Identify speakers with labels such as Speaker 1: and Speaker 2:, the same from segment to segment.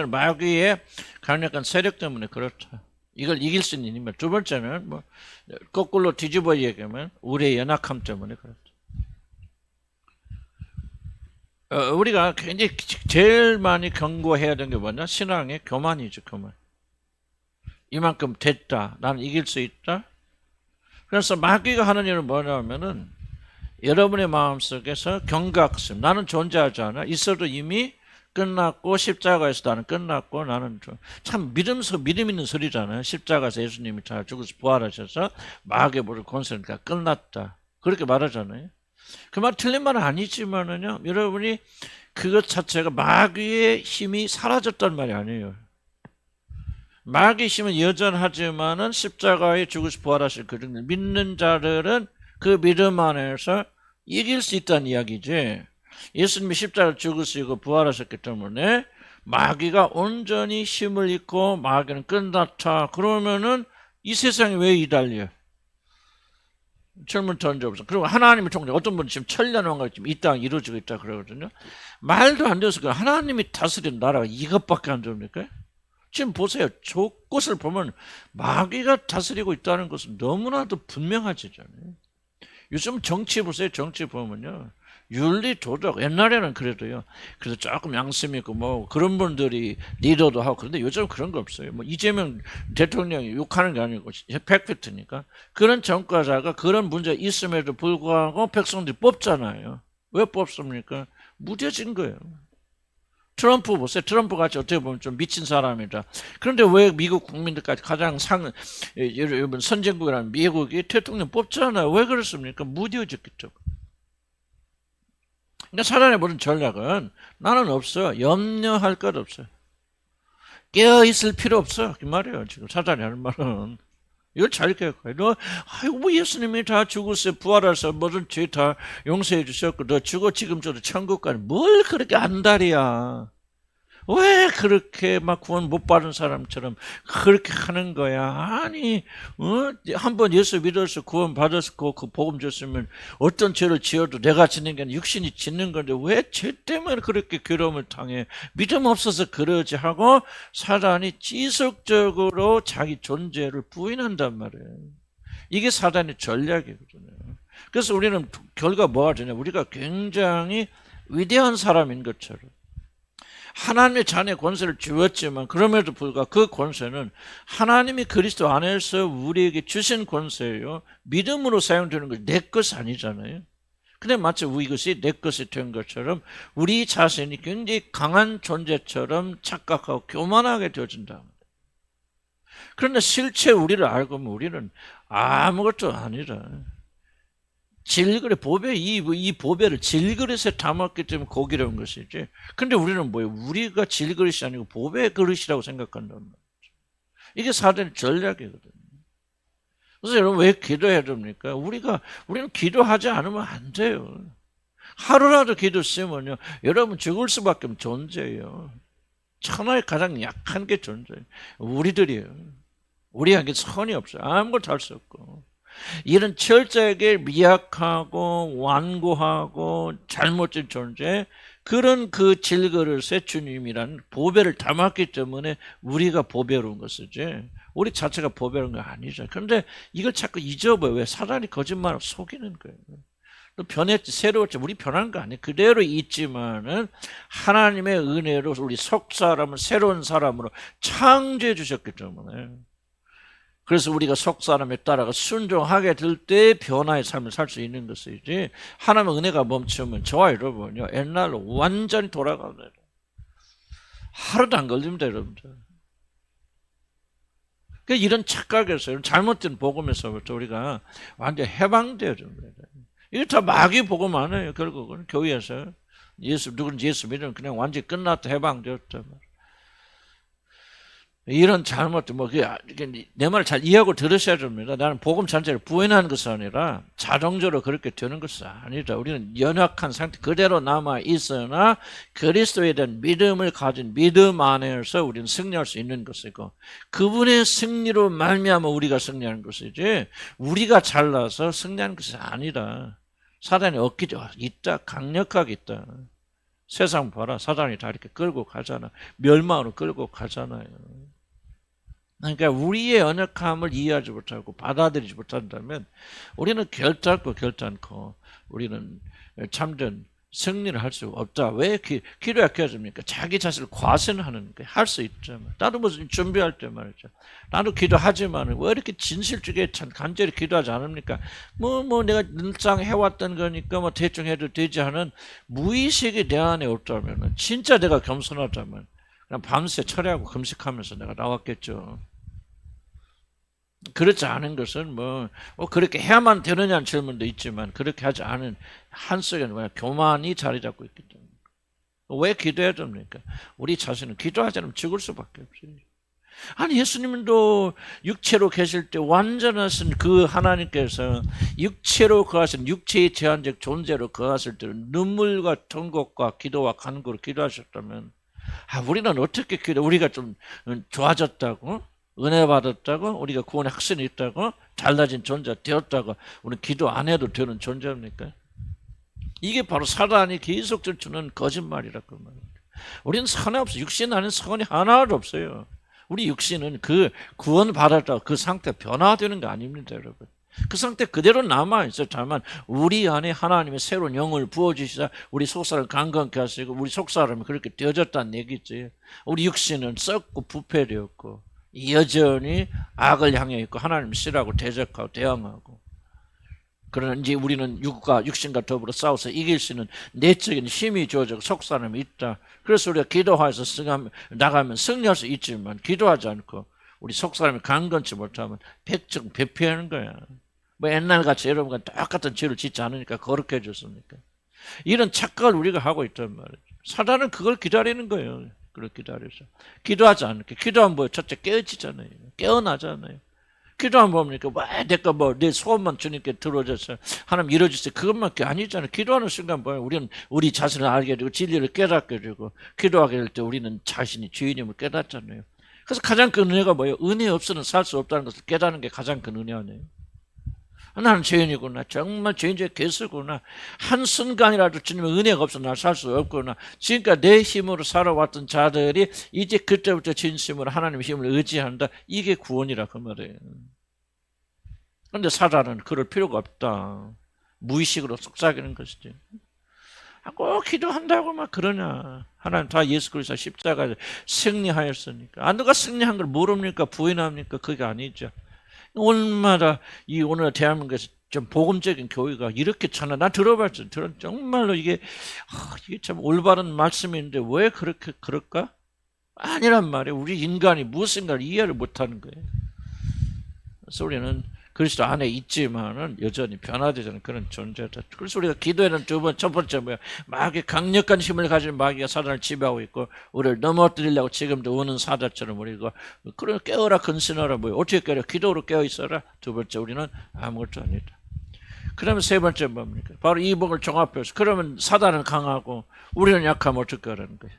Speaker 1: 마귀의 강력한 세력 때문에 그렇다. 이걸 이길 수 있는 힘은. 두 번째는 뭐 거꾸로 뒤집어 얘기하면 우리의 연약함 때문에 그렇다. 우리가 굉장히 제일 많이 경고해야 되는 게 뭐냐? 신앙의 교만이죠, 교만. 이만큼 됐다. 나는 이길 수 있다. 그래서 마귀가 하는 일은 뭐냐면은 여러분의 마음속에서 경각심. 나는 존재하지 않아. 있어도 이미 끝났고 십자가에서 나는 끝났고 나는 참 믿음 있는 소리잖아요. 십자가에서 예수님이 다 죽어서 부활하셔서 마귀의 모든 권세니까 끝났다. 그렇게 말하잖아요. 그 말 틀린 말은 아니지만은요. 여러분이 그것 자체가 마귀의 힘이 사라졌단 말이 아니에요. 마귀의 힘은 여전하지만은 십자가에 죽어서 부활하실 그 믿는 자들은 그 믿음 안에서 이길 수 있다는 이야기지. 예수님이 십자가를 죽으시고 부활하셨기 때문에 마귀가 온전히 힘을 잃고 마귀는 끝났다. 그러면은 이 세상에 왜 이달려? 질문 던져보세요. 그리고 하나님의 통제, 어떤 분은 지금 천년왕국이 지금 이 땅에 이루어지고 있다 그러거든요. 말도 안 돼서 하나님이 다스리는 나라가 이것밖에 안 됩니까? 지금 보세요. 저것을 보면 마귀가 다스리고 있다는 것은 너무나도 분명하지잖아요. 요즘 정치 보세요. 정치 보면요. 윤리, 도덕, 옛날에는 그래도요. 그래도 조금 양심 있고 뭐 그런 분들이 리더도 하고 그런데 요즘 그런 거 없어요. 뭐 이재명 대통령이 욕하는 게 아니고 팩트니까. 그런 정과자가 그런 문제 있음에도 불구하고 백성들이 뽑잖아요. 왜 뽑습니까? 무뎌진 거예요. 트럼프 보세요. 트럼프 같이 어떻게 보면 좀 미친 사람이다. 그런데 왜 미국 국민들까지 가장 여러분 선진국이라는 미국이 대통령 뽑잖아요. 왜 그렇습니까? 무뎌졌기 때문에. 그러니까 사단의 모든 전략은 나는 없어. 염려할 것 없어요. 깨어있을 필요 없어. 그 말이에요. 지금 사단이 하는 말은. 이걸 잘 기억해. 너, 아이고, 뭐 예수님이 다 죽었어요. 부활해서 뭐든 죄 다 용서해 주셨고, 너 죽어 지금 저도 천국 가니 뭘 그렇게 안달이야. 왜 그렇게 막 구원 못 받은 사람처럼 그렇게 하는 거야? 아니, 한번 예수 믿어서 구원 받았고 그 복음 줬으면 어떤 죄를 지어도 내가 짓는 게 아니라 육신이 짓는 건데 왜 죄 때문에 그렇게 괴로움을 당해? 믿음 없어서 그러지 하고 사단이 지속적으로 자기 존재를 부인한단 말이에요. 이게 사단의 전략이거든요. 그래서 우리는 결과 뭐가 되냐? 우리가 굉장히 위대한 사람인 것처럼 하나님의 자녀의 권세를 주었지만 그럼에도 불구하고 그 권세는 하나님이 그리스도 안에서 우리에게 주신 권세예요. 믿음으로 사용되는 것이 내 것 아니잖아요. 근데 마치 이것이 내 것이 된 것처럼 우리 자신이 굉장히 강한 존재처럼 착각하고 교만하게 되어진다. 그런데 실제 우리를 알고 보면 우리는 아무것도 아니라 질그릇 보배 이 보배를 질그릇에 담았기 때문에 고기라는 것이지. 근데 우리는 뭐예요? 우리가 질그릇이 아니고 보배 그릇이라고 생각한단 말이죠. 이게 사단의 전략이거든요. 그래서 여러분 왜 기도해야 됩니까? 우리는 기도하지 않으면 안 돼요. 하루라도 기도 쓰면요, 여러분 죽을 수밖에 없는 존재예요. 천하의 가장 약한 게 존재예요. 우리들이에요. 우리에게 선이 없어요. 아무것도 할 수 없고. 이런 철저하게 미약하고 완고하고 잘못된 존재, 그런 그 질그릇에 주님이라는 보배를 담았기 때문에 우리가 보배로운 것이지 우리 자체가 보배로운 거 아니죠. 그런데 이걸 자꾸 잊어버려요. 왜? 사단이 거짓말을 속이는 거예요. 또 변했지, 새로웠지. 우리 변한 거 아니에요. 그대로 있지만은 하나님의 은혜로 우리 속 사람을 새로운 사람으로 창조해 주셨기 때문에, 그래서 우리가 속 사람에 따라가 순종하게 될 때 변화의 삶을 살 수 있는 것이지, 하나님의 은혜가 멈추면 저와 여러분요 옛날로 완전히 돌아가요. 하루도 안 걸립니다, 여러분들. 그러니까 이런 착각에서, 이런 잘못된 복음에서부터 우리가 완전 해방되어야 됩니다. 이게 다 마귀 복음 아니에요. 결국은 교회에서 누군지 예수 믿으면 그냥 완전히 끝났다, 해방되었다. 이런 잘못도 내 말을 잘 이해하고 들으셔야 됩니다. 나는 복음 전체를 부인하는 것이 아니라 자동적으로 그렇게 되는 것은 아니다. 우리는 연약한 상태 그대로 남아 있으나 그리스도에 대한 믿음을 가진 믿음 안에서 우리는 승리할 수 있는 것이고, 그분의 승리로 말미암아 우리가 승리하는 것이지 우리가 잘나서 승리하는 것이 아니라 사단이 있다, 강력하게 있다. 세상 봐라. 사단이 다 이렇게 끌고 가잖아. 멸망으로 끌고 가잖아요. 그러니까 우리의 언약함을 이해하지 못하고 받아들이지 못한다면 우리는 결단코 우리는 참된 승리를 할 수 없다. 왜 기도가 켜집니까? 자기 자신을 과신하는 게 할 수 있죠. 나도 무슨 준비할 때 말이죠. 나도 기도하지만 왜 이렇게 진실되게 참 간절히 기도하지 않습니까? 뭐 내가 늘상 해왔던 거니까 뭐 대충 해도 되지 하는 무의식이 내 안에 없다면 진짜 내가 겸손하다면 그냥 밤새 철회하고 금식하면서 내가 나왔겠죠. 그렇지 않은 것은 그렇게 해야만 되느냐는 질문도 있지만 그렇게 하지 않은 한석에는 교만이 자리 잡고 있기 때문에. 왜 기도해야 됩니까? 우리 자신은 기도하지 않으면 죽을 수밖에 없어요. 아니 예수님도 육체로 계실 때 완전하신 그 하나님께서 육체로 거하신 육체의 제한적 존재로 거하실 때는 눈물과 통곡과 기도와 간구로 기도하셨다면 우리는 어떻게 우리가 좀 좋아졌다고? 은혜 받았다고? 우리가 구원의 확신이 있다고? 달라진 존재 되었다고? 우리는 기도 안 해도 되는 존재입니까? 이게 바로 사단이 계속적으로 주는 거짓말이라고 말합니다. 우리는 선이 없어요. 육신 안에 선이 하나도 없어요. 우리 육신은 그 구원 받았다고 그 상태 변화되는 거 아닙니다, 여러분. 그 상태 그대로 남아있어요. 다만 우리 안에 하나님의 새로운 영을 부어주시자 우리 속사람을 강건케 하시고 우리 속사람이 그렇게 되어졌다는 얘기지. 우리 육신은 썩고 부패되었고 여전히 악을 향해 있고 하나님 싫어하고 대적하고 대항하고. 그러나 이제 우리는 육신과 더불어 싸워서 이길 수 있는 내적인 힘이 주어지고 속사람이 있다. 그래서 우리가 기도해서 나가면 승리할 수 있지만 기도하지 않고 우리 속사람이 강건치 못하면 백정백패하는 거야. 옛날같이 여러분과 똑같은 죄를 짓지 않으니까 거룩해 해줬습니까? 이런 착각을 우리가 하고 있단 말이에요. 사단은 그걸 기다리는 거예요. 그걸 기다려서. 기도하지 않을게. 기도하면 첫째 깨어지잖아요. 깨어나잖아요. 기도하면 뭡니까? 왜 내가 내 소원만 주님께 들어줘서 하나님 이루어주세요. 그것밖에 아니잖아요. 기도하는 순간 우리는 우리 자신을 알게 되고 진리를 깨닫게 되고 기도하게 될 때 우리는 자신이 주인임을 깨닫잖아요. 그래서 가장 큰 은혜가 뭐예요? 은혜 없이는 살 수 없다는 것을 깨닫는 게 가장 큰 은혜 아니에요. 나는 죄인이구나. 정말 죄인 중에 괴수구나. 한순간이라도 주님의 은혜가 없어 나 살 수 없구나. 지금까지 내 힘으로 살아왔던 자들이 이제 그때부터 진심으로 하나님의 힘을 의지한다. 이게 구원이라 그 말이에요. 그런데 사단은 그럴 필요가 없다. 무의식으로 속삭이는 것이지. 꼭 기도한다고 막 그러냐. 하나님 다 예수 그리스도 십자가에 승리하였으니까. 누가 승리한 걸 모릅니까? 부인합니까? 그게 아니죠. 얼마나 오늘 대한민국에서 좀 복음적인 교회가 이렇게 참나. 난 들어봤죠. 정말로 이게 참 올바른 말씀인데 왜 그럴까? 아니란 말이에요. 우리 인간이 무엇인가를 이해를 못하는 거예요. 그래서 우리는 그리스도 안에 있지만은 여전히 변화되지 않는 그런 존재다. 그래서 우리가 기도에는 첫 번째 마귀의 강력한 힘을 가진 마귀가 사단을 지배하고 있고 우리를 넘어뜨리려고 지금도 오는 사자처럼 우리가 그래 깨어라 근신하라 어떻게 깨어라? 기도로 깨어 있어라. 두 번째 우리는 아무것도 아니다. 그러면 세 번째 뭡니까? 바로 이 복을 종합해서 그러면 사단은 강하고 우리는 약하면 어떻게 하라는 거예요?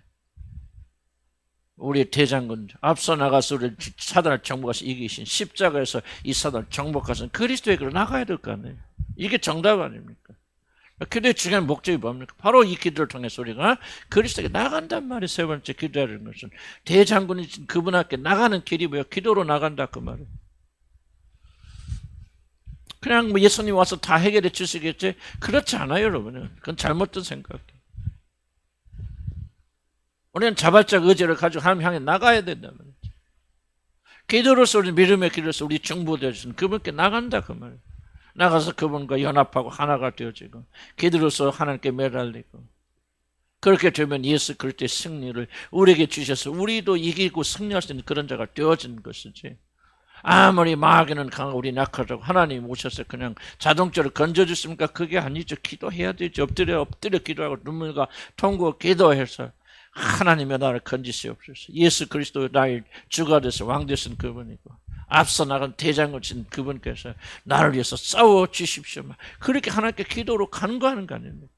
Speaker 1: 우리 대장군 앞서 나가서 우리 사단을 정복해서 이기신 십자가에서 이 사단을 정복해서 그리스도의 길로 나가야 될 거 아니에요. 이게 정답 아닙니까? 기도의 중요한 목적이 뭡니까? 바로 이 기도를 통해서 우리가 그리스도에게 나간단 말이에요. 세 번째 기도하는 것은 대장군이 그분 앞에 나가는 길이 뭐예요? 기도로 나간다 그 말이에요. 그냥 예수님 와서 다 해결해 주시겠지? 그렇지 않아요, 여러분. 그건 잘못된 생각이에요. 우리는 자발적 의지를 가지고 하나님 향해 나가야 된다는 거죠. 기도로서 우리 믿음의 길로서 우리 중보되어주신 그분께 나간다 그 말이에요. 나가서 그분과 연합하고 하나가 되어지고 기도로서 하나님께 매달리고 그렇게 되면 예수 그리스도의 승리를 우리에게 주셔서 우리도 이기고 승리할 수 있는 그런 자가 되어진 것이지. 아무리 마귀는 강하고 우리 약하다고 하나님 오셔서 그냥 자동적으로 건져주십니까? 그게 아니죠. 기도해야 되죠. 엎드려 기도하고 눈물과 통곡 기도해서 하나님의 나를 건지시옵소서. 예수 그리스도 나의 주가 되서 왕 되신 그분이고 앞서 나간 대장을 진 그분께서 나를 위해서 싸워 주십시오. 그렇게 하나님께 기도로 간구하는 거 아닙니까?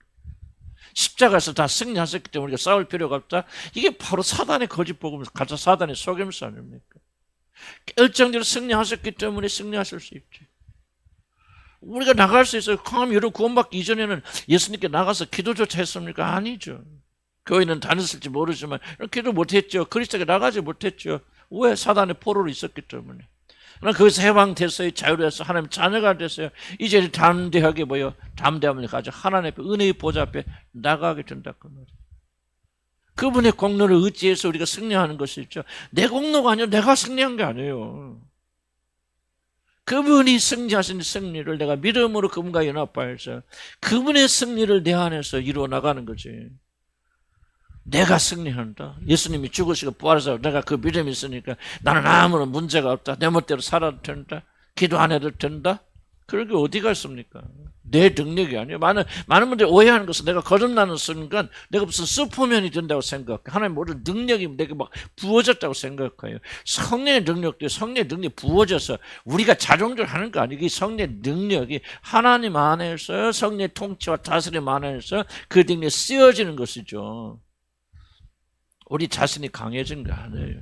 Speaker 1: 십자가에서 다 승리하셨기 때문에 우리가 싸울 필요가 없다. 이게 바로 사단의 거짓 복음, 가짜 사단의 속임수 아닙니까? 결정적으로 승리하셨기 때문에 승리하실 수 있지. 우리가 나갈 수 있어요. 그럼 여러분 구원받기 이전에는 예수님께 나가서 기도조차 했습니까? 아니죠. 교회는 다녔을지 모르지만 기도 못했죠. 그리스도께 나가지 못했죠. 왜? 사단의 포로로 있었기 때문에. 그러나 거기서 해방됐어요. 자유로워서 하나님 자녀가 됐어요. 이제 담대하게 담대함을 가지고 하나님 앞에 은혜의 보좌 앞에 나가게 된다 그 말이에요. 그분의 공로를 의지해서 우리가 승리하는 것이죠. 내 공로가 아니라 내가 승리한 게 아니에요. 그분이 승리하신 승리를 내가 믿음으로 그분과 연합하여서 그분의 승리를 내 안에서 이루어 나가는 거지. 내가 승리한다. 예수님이 죽으시고 부활해서 내가 그 믿음이 있으니까 나는 아무런 문제가 없다. 내 멋대로 살아도 된다. 기도 안 해도 된다. 그런 게 어디가 있습니까? 내 능력이 아니에요. 많은 분들이 오해하는 것은 내가 거듭나는 순간 내가 무슨 슈퍼맨이 된다고 생각해. 하나님 모든 능력이 내게 막 부어졌다고 생각해요. 성령의 능력도 성령의 능력이 부어져서 우리가 자동적으로 하는 거 아니고 성령의 능력이 하나님 안에서 성령의 통치와 다스림 안에서 그 능력이 쓰여지는 것이죠. 우리 자신이 강해진 거 아니에요.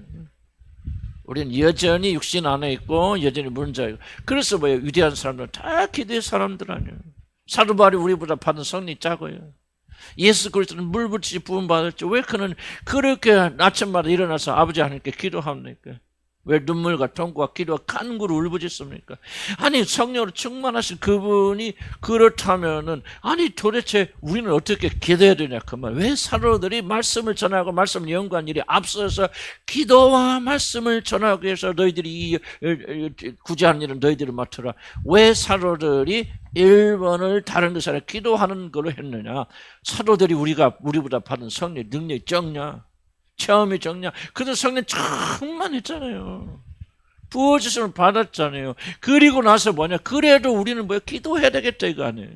Speaker 1: 우리는 여전히 육신 안에 있고 여전히 문제예요. 그래서 위대한 사람들 다 기도의 사람들 아니에요. 사도 바울이 우리보다 받은 성령이 작아요. 예수 그리스도는 물 붓듯이 부음 받았죠. 왜 그는 그렇게 아침마다 일어나서 아버지 하나님께 기도합니까? 왜 눈물과 통과 기도와 간구를 울부짖습니까? 아니 성령으로 충만하신 그분이 그렇다면은 아니 도대체 우리는 어떻게 기도해야 되냐 그 말. 왜 사도들이 말씀을 전하고 말씀을 연구한 일이 앞서서 기도와 말씀을 전하기 위해서 너희들이 구제하는 일은 너희들이 맡으라. 왜 사도들이 1번을 다른 것이 아니라 기도하는 걸로 했느냐? 사도들이 우리보다 받은 성령의 능력이 적냐? 체험이 적냐? 그래도 성령 충만했잖아요. 부어주심을 받았잖아요. 그리고 나서 그래도 우리는 기도해야 되겠다 이거 아니에요.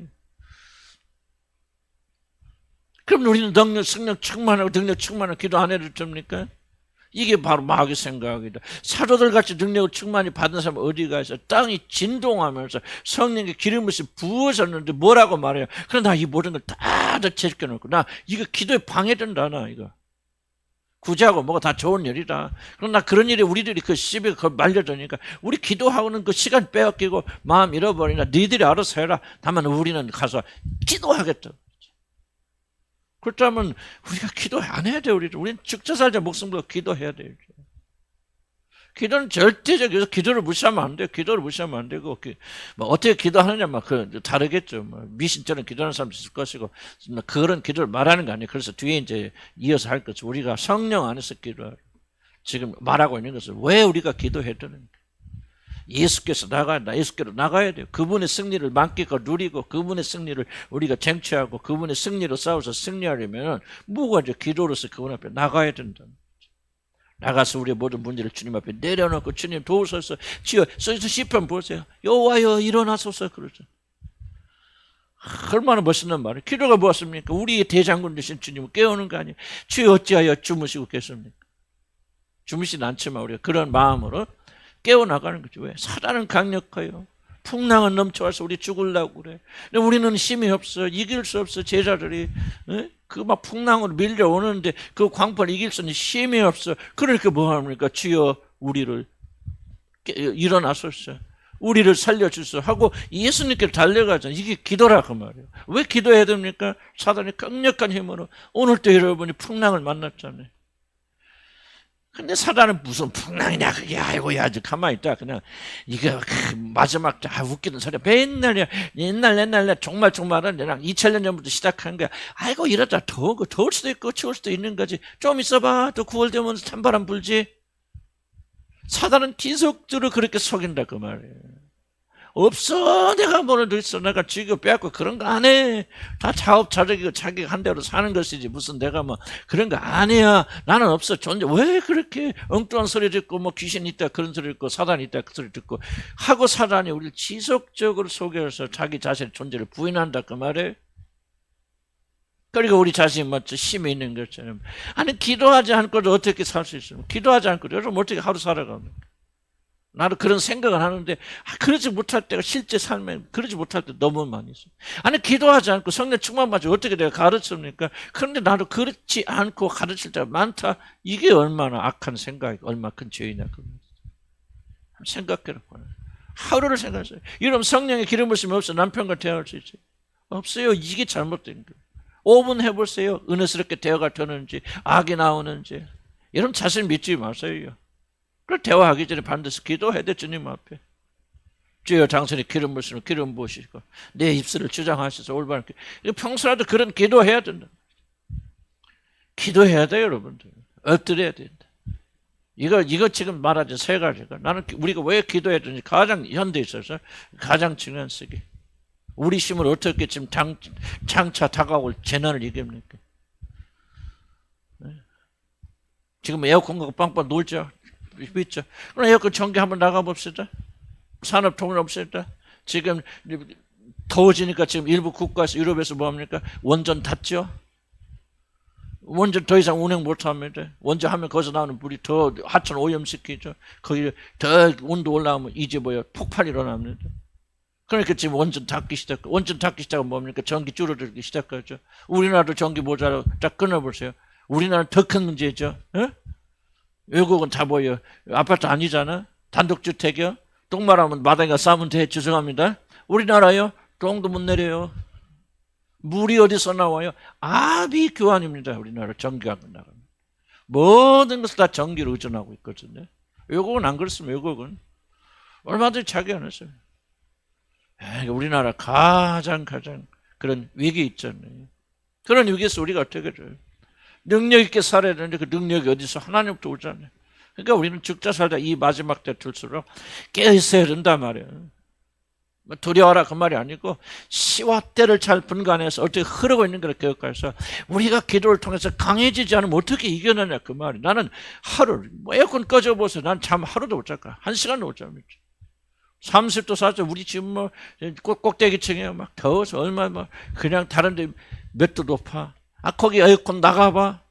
Speaker 1: 그럼 우리는 성령 충만하고 능력 충만하고 기도 안 해도 됩니까? 이게 바로 마귀 생각이다. 사도들 같이 능력을 충만히 받은 사람 어디가 있어? 땅이 진동하면서 성령의 기름을 부어졌는데 뭐라고 말해요? 그럼 나 이 모든 걸 다 제껴놓고 나 이거 기도에 방해된다 나 이거. 구제하고 뭐가 다 좋은 일이다. 그럼 나 그런 일에 우리들이 그 시비에 말려드니까 우리 기도하고는 그 시간 빼앗기고 마음 잃어버리나 너희들이 알아서 해라. 다만 우리는 가서 기도하겠다. 그렇다면 우리가 기도 안 해야 돼. 우리는 죽자 살자 목숨으로 기도해야 돼요. 기도는 절대적이어서 기도를 무시하면 안 돼요. 기도를 무시하면 안 되고 어떻게 기도하느냐 다르겠죠. 미신처럼 기도하는 사람도 있을 것이고 그런 기도를 말하는 거 아니에요. 그래서 뒤에 이제 이어서 할 것은 우리가 성령 안에서 기도하라. 지금 말하고 있는 것은 왜 우리가 기도해야 되는가? 예수께서 예수께로 나가야 돼요. 그분의 승리를 만끽하고 누리고 그분의 승리를 우리가 쟁취하고 그분의 승리로 싸워서 승리하려면 뭐가 이제 기도로서 그분 앞에 나가야 된다. 나가서 우리의 모든 문제를 주님 앞에 내려놓고 주님 도우소서. 주여 시편 보세요. 여호와여 일어나소서 그러죠. 얼마나 멋있는 말이에요. 기도가 무엇입니까? 우리의 대장군 되신 주님을 깨우는 거 아니에요. 주여 어찌하여 주무시고 계십니까? 주무시진 않지만 우리가 그런 마음으로 깨어나가는 거죠. 왜? 사단은 강력해요. 풍랑은 넘쳐와서 우리 죽으려고 그래. 근데 우리는 힘이 없어. 이길 수 없어. 제자들이 그 막 풍랑으로 밀려오는데 그 광풍을 이길 수는 힘이 없어. 그러니까 뭐 합니까? 주여 우리를 일어나소서. 우리를 살려주소 하고 예수님께 달려가잖아요. 이게 기도라 그 말이에요. 왜 기도해야 됩니까? 사단이 강력한 힘으로. 오늘도 여러분이 풍랑을 만났잖아요. 근데 사단은 무슨 풍랑이냐 그게 아이고 야 가만히 있다 그냥 이거 마지막 웃기는 소리야. 맨날 옛날 정말은 내가 2000년 전부터 시작한 거야. 아이고 이러다 더울 수도 있고 추울 수도 있는 거지. 좀 있어봐 또 9월 되면 찬바람 불지. 사단은 기속적으로 그렇게 속인다 그 말이에요. 없어. 내가 뭐를 있어. 내가 쥐고 빼앗고 그런 거 안 해. 다 자업자득이고 자기가 한 대로 사는 것이지 무슨 내가 뭐 그런 거 아니야. 나는 없어. 존재. 왜 그렇게 엉뚱한 소리 듣고 뭐 귀신 있다 그런 소리 듣고 사단이 있다 그 소리 듣고 하고 사단이 우리를 지속적으로 속여서 자기 자신의 존재를 부인한다 그 말이에요. 그리고 우리 자신이 힘이 있는 것처럼. 아니 기도하지 않고도 어떻게 살 수 있습니까? 기도하지 않고도 여러분 어떻게 하루 살아갑니까? 나도 그런 생각을 하는데 그러지 못할 때가 실제 삶에 그러지 못할 때 너무 많이 있어요. 아니 기도하지 않고 성령 충만받지 어떻게 내가 가르칩니까? 그런데 나도 그렇지 않고 가르칠 때가 많다. 이게 얼마나 악한 생각이고 얼마나 큰 죄이냐. 생각해라. 하루를 생각하세요. 여러분 성령의 기름 부심이 없어 남편과 대화할 수 있어요? 없어요. 이게 잘못된 거예요. 5분 해보세요. 은혜스럽게 대화가 되는지, 악이 나오는지. 여러분 자신 믿지 마세요. 그걸 대화하기 전에 반드시 기도해야 돼, 주님 앞에. 주여 장선에 기름 부으시고 기름 부으시고 내 입술을 주장하셔서 올바른 평소라도 그런 기도해야 된다. 기도해야 돼요, 여러분들. 엎드려야 된다. 이거 지금 말하지 세 가지가 나는 우리가 왜 기도해야 되는지 가장 현대에 있어서 가장 중요한 쓰기. 우리 힘을 어떻게 지금 장차 다가올 재난을 이깁니까? 지금 에어컨 빵빵 놀죠. 있죠. 그럼 에어컨 전기 한번 나가봅시다. 산업 통일없습니다. 지금 더워지니까 지금 일부 국가에서 유럽에서 뭐합니까? 원전 닫죠. 원전 더 이상 운행 못합니다. 원전 하면 거기서 나오는 물이 더 하천 오염시키죠. 거기 더 온도 올라가면 이제 뭐야 폭발이 일어납니다. 그러니까 지금 원전 닫기 시작하고 원전 닫기 시작하면 뭡니까? 전기 줄어들기 시작하죠. 우리나라도 전기 모자라 딱 끊어보세요. 우리나라는 더 큰 문제죠. 에? 외국은 다 뭐예요? 아파트 아니잖아. 단독주택이요. 똥말하면 마당에 싸면 돼. 죄송합니다. 우리나라요. 똥도 못 내려요. 물이 어디서 나와요? 압이 교환입니다. 우리나라 전기가 나가면. 모든 것을 다 전기로 의존하고 있거든요. 외국은 안 그렇습니다. 외국은. 얼마든지 자기 안 했어요. 우리나라 가장 그런 위기 있잖아요. 그런 위기에서 우리가 어떻게 해줘요? 능력 있게 살아야 되는데 그 능력이 어디서 하나님부터 오잖아요. 그러니까 우리는 죽자 살자 이 마지막 때 들수록 깨어있어야 된단 말이에요. 두려워라 그 말이 아니고 시와 때를 잘 분간해서 어떻게 흐르고 있는 걸 기억해서 우리가 기도를 통해서 강해지지 않으면 어떻게 이겨내냐 그 말이. 나는 하루 에어컨 꺼져보세요. 난 잠 하루도 못 잘까. 1시간도 못 잠있죠. 30도 40도 우리 지금 뭐 꼭대기층이에요. 막 더워서 얼마 막 그냥 다른데 몇 도 높아. 거기 에어컨 나가봐.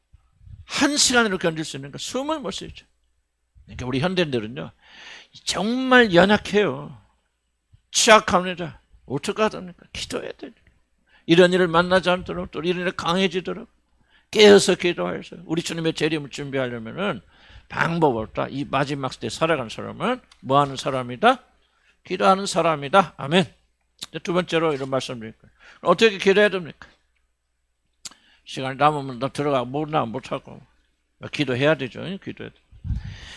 Speaker 1: 1시간으로 견딜 수 있는 거 숨을 못 쉬죠. 그러니까 우리 현대인들은요 정말 연약해요. 취약합니다. 어떻게 하답니까? 기도해야 돼요. 이런 일을 만나지 않도록 또 이런 일을 강해지도록 깨어서 기도해서 우리 주님의 재림을 준비하려면은 방법 없다. 이 마지막 때 살아가는 사람은 뭐 하는 사람이다? 기도하는 사람이다. 아멘. 두 번째로 이런 말씀드릴게요. 어떻게 기도해야 됩니까? 시간이 남으면 너 들어가 못하고 기도해야 되죠. 기도해야 돼.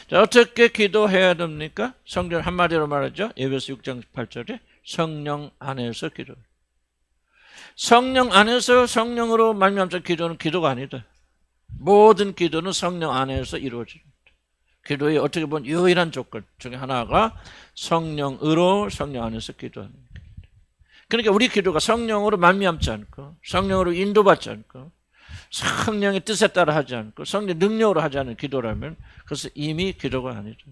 Speaker 1: 자, 어떻게 기도해야 됩니까? 성경 한마디로 말하죠. 에베소 6장 8절에 성령 안에서 기도. 성령 안에서 성령으로 말미암아 기도는 기도가 아니다. 모든 기도는 성령 안에서 이루어집니다. 기도의 어떻게 보면 유일한 조건 중에 하나가 성령으로 성령 안에서 기도하는 겁니다. 그러니까 우리 기도가 성령으로 말미암지 않고 성령으로 인도받지 않고 성령의 뜻에 따라 하지 않고 성령의 능력으로 하지 않은 기도라면 그것은 이미 기도가 아니죠.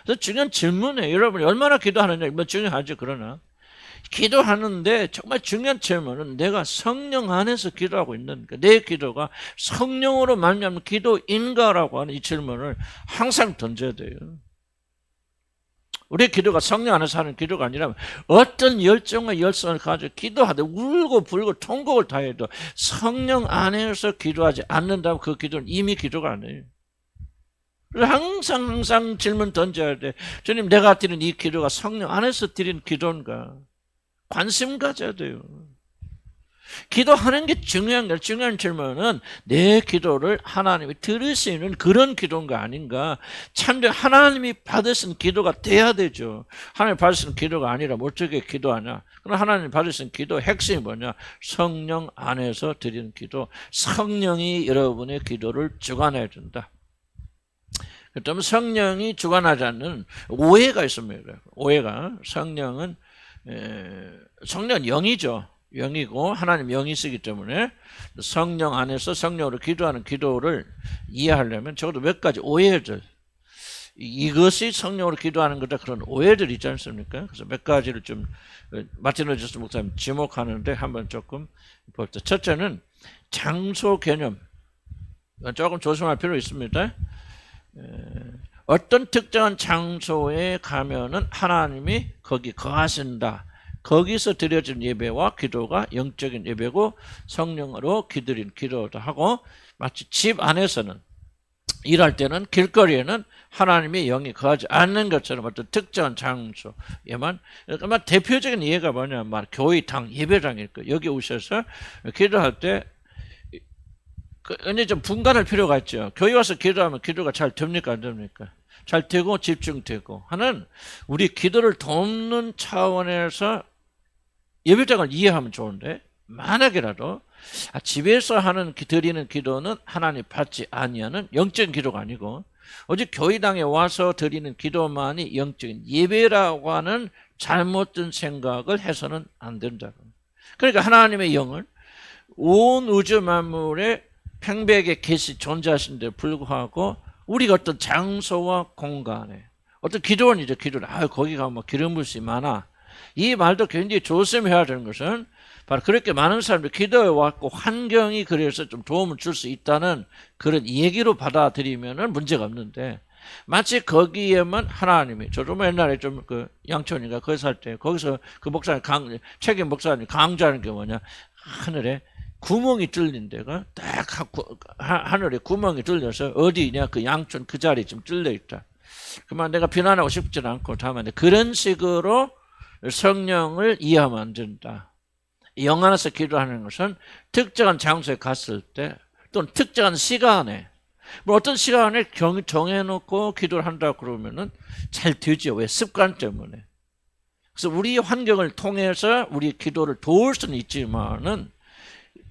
Speaker 1: 그래서 중요한 질문이에요. 여러분이 얼마나 기도하느냐 뭐 중요하죠. 그러나 기도하는데 정말 중요한 질문은 내가 성령 안에서 기도하고 있는가, 내 기도가 성령으로 말미암은 기도인가라고 하는 이 질문을 항상 던져야 돼요. 우리의 기도가 성령 안에서 하는 기도가 아니라면 어떤 열정과 열성을 가지고 기도하되 울고 불고 통곡을 다해도 성령 안에서 기도하지 않는다면 그 기도는 이미 기도가 아니에요. 그래서 항상 질문 던져야 돼. 주님, 내가 드린 이 기도가 성령 안에서 드린 기도인가? 관심 가져야 돼요. 기도하는 게 중요한 거예요. 중요한 질문은 내 기도를 하나님이 들으시는 그런 기도인가 아닌가. 참되게 하나님이 받으신 기도가 돼야 되죠. 하나님 받으신 기도가 아니라 어떻게 기도하냐. 그럼 하나님 받으신 기도의 핵심이 뭐냐. 성령 안에서 드리는 기도. 성령이 여러분의 기도를 주관해 준다. 그렇다면 성령이 주관하지 않는 오해가 있습니다. 오해가. 성령은 영이죠. 영이고 하나님 영이 쓰기 때문에 성령 안에서 성령으로 기도하는 기도를 이해하려면 적어도 몇 가지 오해들, 이것이 성령으로 기도하는 거다, 그런 오해들이 있지 않습니까? 그래서 몇 가지를 좀 마틴 로저스 목사님 지목하는데 한번 조금 봅시다. 첫째는 장소 개념. 조금 조심할 필요 있습니다. 어떤 특정한 장소에 가면은 하나님이 거기 거하신다. 거기서 드려진 예배와 기도가 영적인 예배고 성령으로 기드린 기도도 하고, 마치 집 안에서는 일할 때는 길거리에는 하나님의 영이 거하지 않는 것처럼 어떤 특정한 장소에만, 아마 대표적인 예가 뭐냐면 교회당, 예배당일 거예요. 여기 오셔서 기도할 때 이제 좀 분간할 필요가 있죠. 교회 와서 기도하면 기도가 잘 됩니까, 안 됩니까? 잘 되고 집중되고 하는, 우리 기도를 돕는 차원에서 예배당을 이해하면 좋은데, 만약에라도 집에서 드리는 기도는 하나님 받지 아니하는 영적인 기도가 아니고, 오직 교회당에 와서 드리는 기도만이 영적인 예배라고 하는 잘못된 생각을 해서는 안 된다고. 그러니까 하나님의 영을 온 우주 만물에 평백에 계시 존재하신데 불구하고 우리가 어떤 장소와 공간에 어떤 기도원이죠. 기도원. 거기 가면 뭐 기름 부심이 많아. 이 말도 굉장히 조심해야 되는 것은, 바로 그렇게 많은 사람들이 기도해 왔고 환경이 그래서 좀 도움을 줄 수 있다는 그런 얘기로 받아들이면은 문제가 없는데, 마치 거기에만 하나님이, 저도 옛날에 좀 양천인가 거기 살 때 거기서 그 목사님 책임 목사님 강조하는 게 뭐냐, 하늘에 구멍이 뚫린 데가 딱 하늘에 구멍이 뚫려서 어디냐, 그 양촌 그 자리 좀 뚫려 있다. 그만 내가 비난하고 싶지는 않고, 다만 그런 식으로 성령을 이해하면 안 된다. 영 안에서 기도하는 것은 특정한 장소에 갔을 때 또는 특정한 시간에, 뭐 어떤 시간에 정해놓고 기도를 한다 그러면은 잘 되죠. 왜? 습관 때문에. 그래서 우리 환경을 통해서 우리 기도를 도울 수는 있지만은,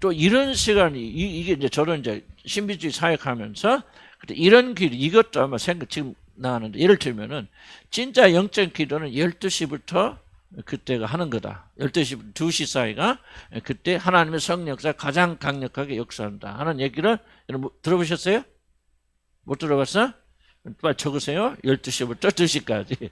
Speaker 1: 또 이런 시간이, 이게 이제 저는 이제 신비주의 사역하면서 이런 기도, 이것도 아마 지금 나왔는데, 예를 들면은 진짜 영적 기도는 12시부터 그때가 하는 거다. 12시부터 2시 사이가 그때 하나님의 성령사 가장 강력하게 역사한다 하는 얘기를 여러분 들어보셨어요? 못 들어봤어? 빨리 적으세요. 12시부터 2시까지.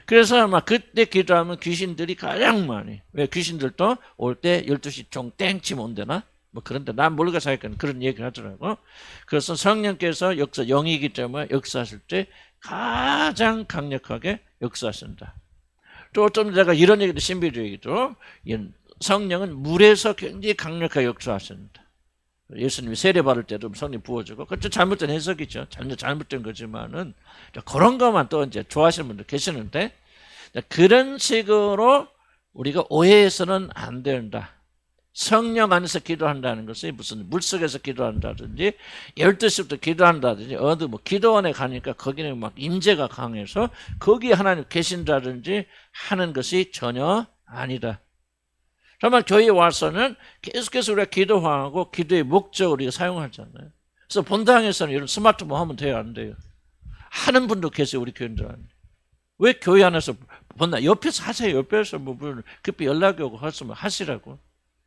Speaker 1: 그래서 아마 그때 기도하면 귀신들이 가장 많이, 왜? 귀신들도 올 때 12시 총 땡치면 온대나? 뭐 그런데 난 모르고 사니까 그런 얘기를 하더라고. 그래서 성령께서 영이기 때문에 역사하실 때 가장 강력하게 역사하신다. 또 어떤 데가 이런 얘기도, 신비주의도, 성령은 물에서 굉장히 강력하게 역사하신다. 예수님이 세례 받을 때도 성령 부어주고, 그것도 잘못된 해석이죠. 잘못된 거지만은, 그런 것만 또 이제 좋아하시는 분들 계시는데, 그런 식으로 우리가 오해해서는 안 된다. 성령 안에서 기도한다는 것이 무슨 물속에서 기도한다든지 12시부터 기도한다든지 어디 뭐 기도원에 가니까 거기는 막 임재가 강해서 거기에 하나님 계신다든지 하는 것이 전혀 아니다. 정말 교회에 와서는 계속해서 우리가 기도하고 기도의 목적을 우리가 사용하잖아요. 그래서 본당에서는 이런 스마트폰 하면 돼요, 안 돼요? 하는 분도 계세요, 우리 교인들 안에. 왜 교회 안에서 본당 옆에서 하세요? 옆에서 뭐 급히 연락이 오고 하시면 하시라고.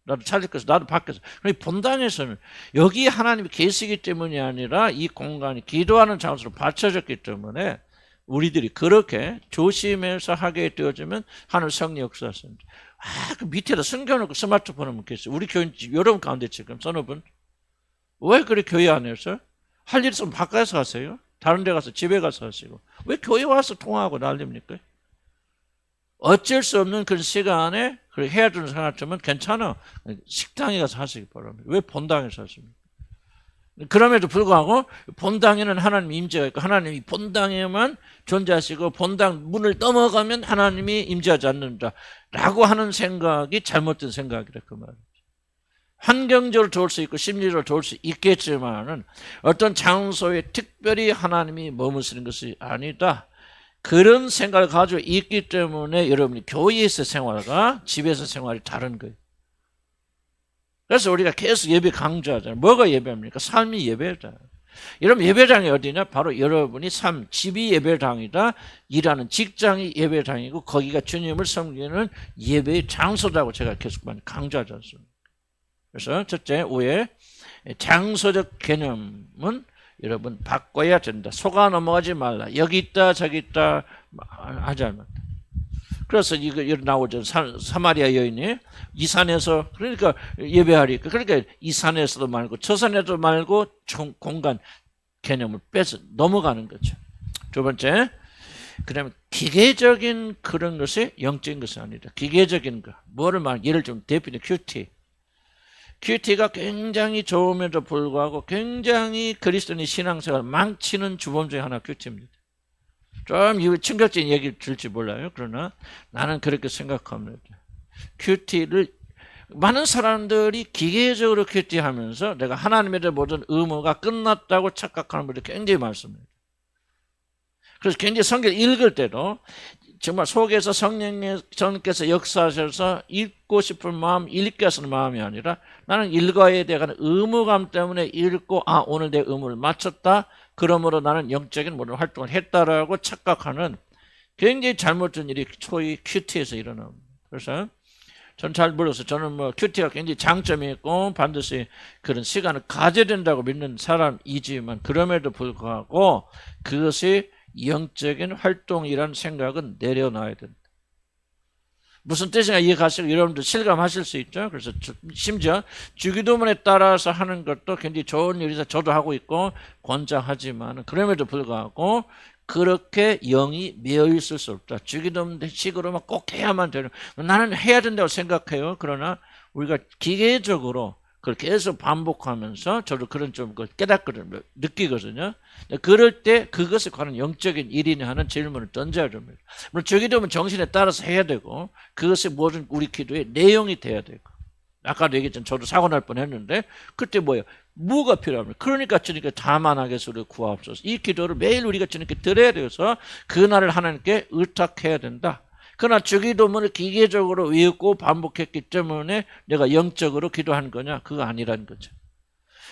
Speaker 1: 나도 찾을 것을 나도 밖에서. 그러니까 본당에서는 여기 하나님이 계시기 때문이 아니라 이 공간이 기도하는 장소로 받쳐졌기 때문에 우리들이 그렇게 조심해서 하게 되어지면 하늘 성령 역사하십니다. 그 밑에다 숨겨놓고 스마트폰을 묻겠어요. 우리 교인 여러분 가운데 지금 서너 분 왜 그래 교회 안에서 할 일 있으면 바깥에서 하세요. 다른 데 가서 집에 가서 하시고 왜 교회 와서 통화하고 난립니까? 어쩔 수 없는 그런 시간에 그렇게 해야 되는 생각하면 괜찮아. 식당에 가서 하시기 바랍니다. 왜 본당에서 하십니까? 그럼에도 불구하고 본당에는 하나님 임재가 있고 하나님이 본당에만 존재하시고 본당 문을 넘어가면 하나님이 임재하지 않는다 라고 하는 생각이 잘못된 생각이라 그 말이죠. 환경적으로 좋을 수 있고 심리적으로 좋을 수 있겠지만은 어떤 장소에 특별히 하나님이 머무시는 것이 아니다. 그런 생각을 가지고 있기 때문에 여러분이 교회에서 생활과 집에서 생활이 다른 거예요. 그래서 우리가 계속 예배 강조하잖아요. 뭐가 예배입니까? 삶이 예배다. 여러분 예배당이 어디냐? 바로 여러분이 집이 예배당이다. 일하는 직장이 예배당이고 거기가 주님을 섬기는 예배의 장소다고 제가 계속 많이 강조하지 않습니까? 그래서 첫째, 오해. 장소적 개념은 여러분 바꿔야 된다. 속아 넘어가지 말라. 여기 있다 저기 있다 하지 않는다. 그래서 이거 나오죠. 사마리아 여인이 이 산에서 그러니까 예배하리까. 그러니까 이 산에서도 말고 저 산에도 말고 공간 개념을 빼서 넘어가는 거죠. 두 번째, 그다음에 기계적인 그런 것이 영적인 것이 아니다. 기계적인 거. 뭐를 예를 좀 대표는 큐티. 큐티가 굉장히 좋음에도 불구하고 굉장히 그리스도인의 신앙생활을 망치는 주범 중에 하나 큐티입니다. 좀 이거 충격적인 얘기 들지 몰라요. 그러나 나는 그렇게 생각합니다. 큐티를 많은 사람들이 기계적으로 큐티하면서 내가 하나님에 대한 모든 의무가 끝났다고 착각하는 분들이 굉장히 많습니다. 그래서 굉장히 성경 읽을 때도 정말 속에서 성령께서 역사하셔서 읽고 싶은 마음, 읽게 하시는 마음이 아니라 나는 일과에 대한 의무감 때문에 읽고 오늘 내 의무를 마쳤다. 그러므로 나는 영적인 모든 활동을 했다라고 착각하는 굉장히 잘못된 일이 소위 큐티에서 일어납니다. 그래서 저는 잘 몰라서 저는 뭐 큐티가 굉장히 장점이 있고 반드시 그런 시간을 가져야 된다고 믿는 사람이지만 그럼에도 불구하고 그것이 영적인 활동이라는 생각은 내려놔야 된다. 무슨 뜻인가 이해가시고 여러분들 실감하실 수 있죠. 그래서 심지어 주기도문에 따라서 하는 것도 굉장히 좋은 일이라 저도 하고 있고 권장하지만 그럼에도 불구하고 그렇게 영이 매여 있을 수 없다. 주기도문 식으로만 꼭 해야만 되는. 나는 해야 된다고 생각해요. 그러나 우리가 기계적으로 그걸 계속 반복하면서 저도 그런 좀 깨닫거든요. 느끼거든요. 그럴 때 그것에 관한 영적인 일이냐 하는 질문을 던져야 됩니다. 물론 주기도문 정신에 따라서 해야 되고 그것이 모든 우리 기도의 내용이 돼야 되고 아까도 얘기했잖아요. 저도 사고 날 뻔했는데 그때 뭐가 필요합니까? 그러니까 주님께 다만하게 소리를 구하옵소서. 이 기도를 매일 우리가 주님께 드려야 되어서 그날을 하나님께 의탁해야 된다. 그러나 주기도문을 기계적으로 외우고 반복했기 때문에 내가 영적으로 기도한 거냐? 그거 아니라는 거죠.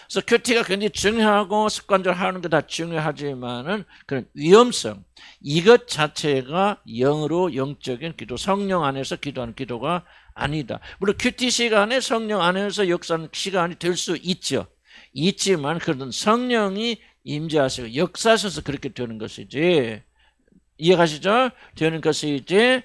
Speaker 1: 그래서 큐티가 굉장히 중요하고 습관적으로 하는 게 다 중요하지만은 그런 위험성, 이것 자체가 영으로 영적인 기도, 성령 안에서 기도하는 기도가 아니다. 물론 큐티 시간에 성령 안에서 역사하는 시간이 될 수 있죠. 있지만 그런 성령이 임재하시고 역사하셔서 그렇게 되는 것이지. 이해가시죠? 되는 것이지